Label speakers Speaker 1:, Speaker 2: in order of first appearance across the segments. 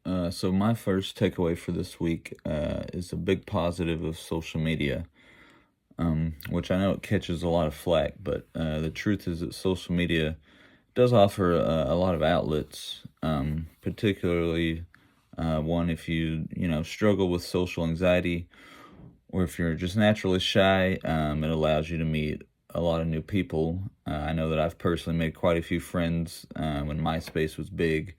Speaker 1: So my first takeaway for this week is a big positive of social media, which I know it catches a lot of flack, but the truth is that social media does offer a lot of outlets, particularly one if you struggle with social anxiety or if you're just naturally shy. It allows you to meet a lot of new people. I know that I've personally made quite a few friends when MySpace was big,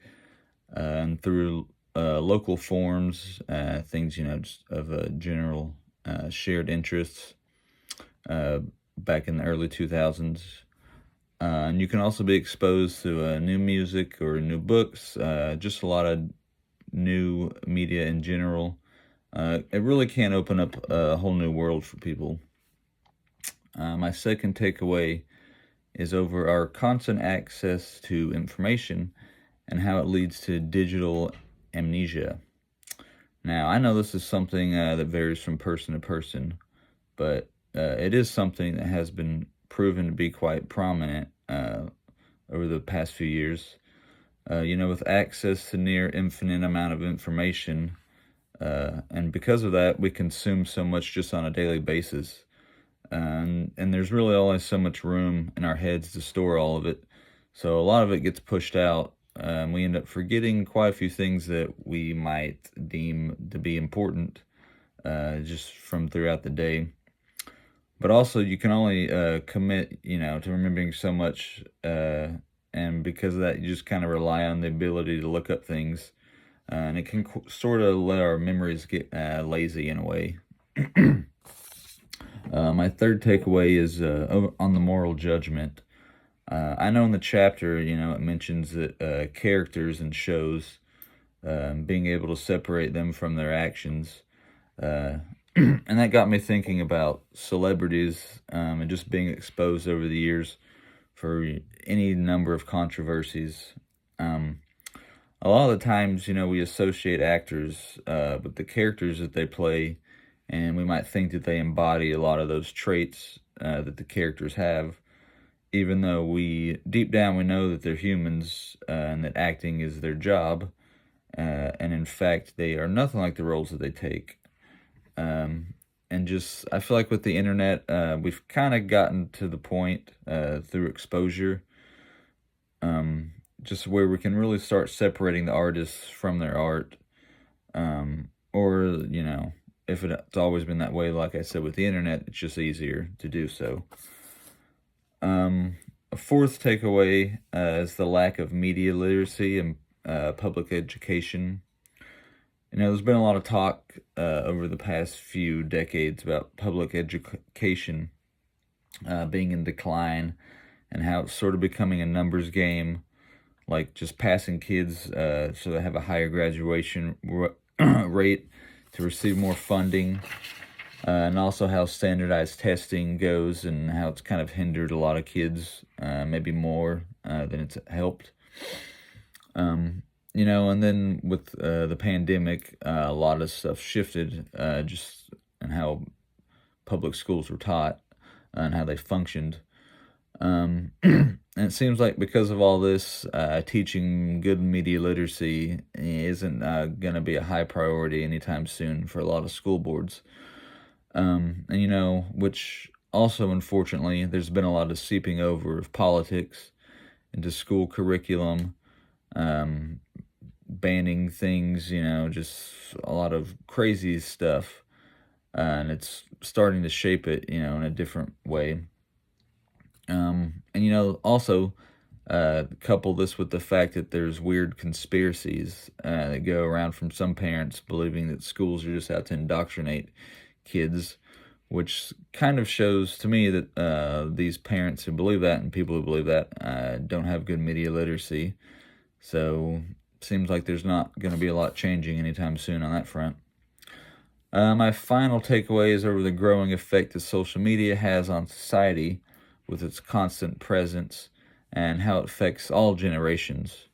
Speaker 1: and through local forums, things just of a general shared interests uh, back in the early 2000s. And you can also be exposed to new music or new books, just a lot of new media in general. It really can open up a whole new world for people. My second takeaway is over our constant access to information and how it leads to digital amnesia. Now, I know this is something that varies from person to person, but it is something that has been proven to be quite prominent over the past few years. With access to near infinite amount of information, and because of that, we consume so much just on a daily basis. And there's really only so much room in our heads to store all of it. So a lot of it gets pushed out. We end up forgetting quite a few things that we might deem to be important just from throughout the day. But also, you can only commit, to remembering so much, and because of that, you just kind of rely on the ability to look up things, and it can sort of let our memories get lazy in a way. My third takeaway is on the moral judgment. I know in the chapter, it mentions that characters in shows, being able to separate them from their actions. Uh, and that got me thinking about celebrities and just being exposed over the years for any number of controversies. Um, a lot of the times, we associate actors with the characters that they play, and we might think that they embody a lot of those traits that the characters have, even though deep down, we know that they're humans and that acting is their job. And in fact, they are nothing like the roles that they take. And just, I feel like with the internet, we've kind of gotten to the point through exposure, just where we can really start separating the artists from their art. Or, if it's always been that way, like I said, with the internet, it's just easier to do so. A fourth takeaway is the lack of media literacy and public education. There's been a lot of talk over the past few decades about public education being in decline and how it's sort of becoming a numbers game, like just passing kids so they have a higher graduation rate to receive more funding, and also how standardized testing goes and how it's kind of hindered a lot of kids, maybe more than it's helped. And then with the pandemic, a lot of stuff shifted just in how public schools were taught and how they functioned. And it seems like because of all this, teaching good media literacy isn't going to be a high priority anytime soon for a lot of school boards. Which also, unfortunately, there's been a lot of seeping over of politics into school curriculum, um, banning things, just a lot of crazy stuff. And it's starting to shape it, in a different way. Also, couple this with the fact that there's weird conspiracies that go around from some parents believing that schools are just out to indoctrinate kids, which kind of shows to me that these parents who believe that and people who believe that don't have good media literacy. So it seems like there's not going to be a lot changing anytime soon on that front. My final takeaway is over the growing effect that social media has on society with its constant presence and how it affects all generations.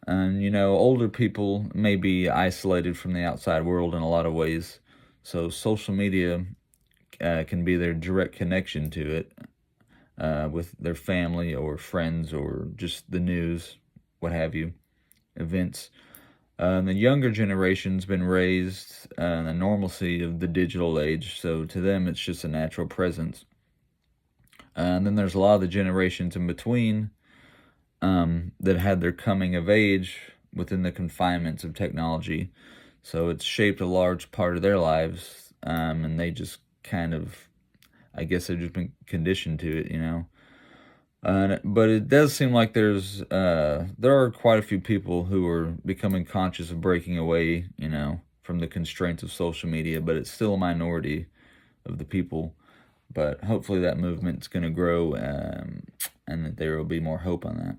Speaker 1: And, older people may be isolated from the outside world in a lot of ways, so social media can be their direct connection to it with their family or friends or just the news, what have you, events. The younger generation's been raised in the normalcy of the digital age, so to them it's just a natural presence. And then there's a lot of the generations in between that had their coming of age within the confinements of technology. So it's shaped a large part of their lives, and they just kind of, I guess they've just been conditioned to it, you know. But it does seem like there are quite a few people who are becoming conscious of breaking away, you know, from the constraints of social media, but it's still a minority of the people. But hopefully that movement's going to grow, and that there will be more hope on that.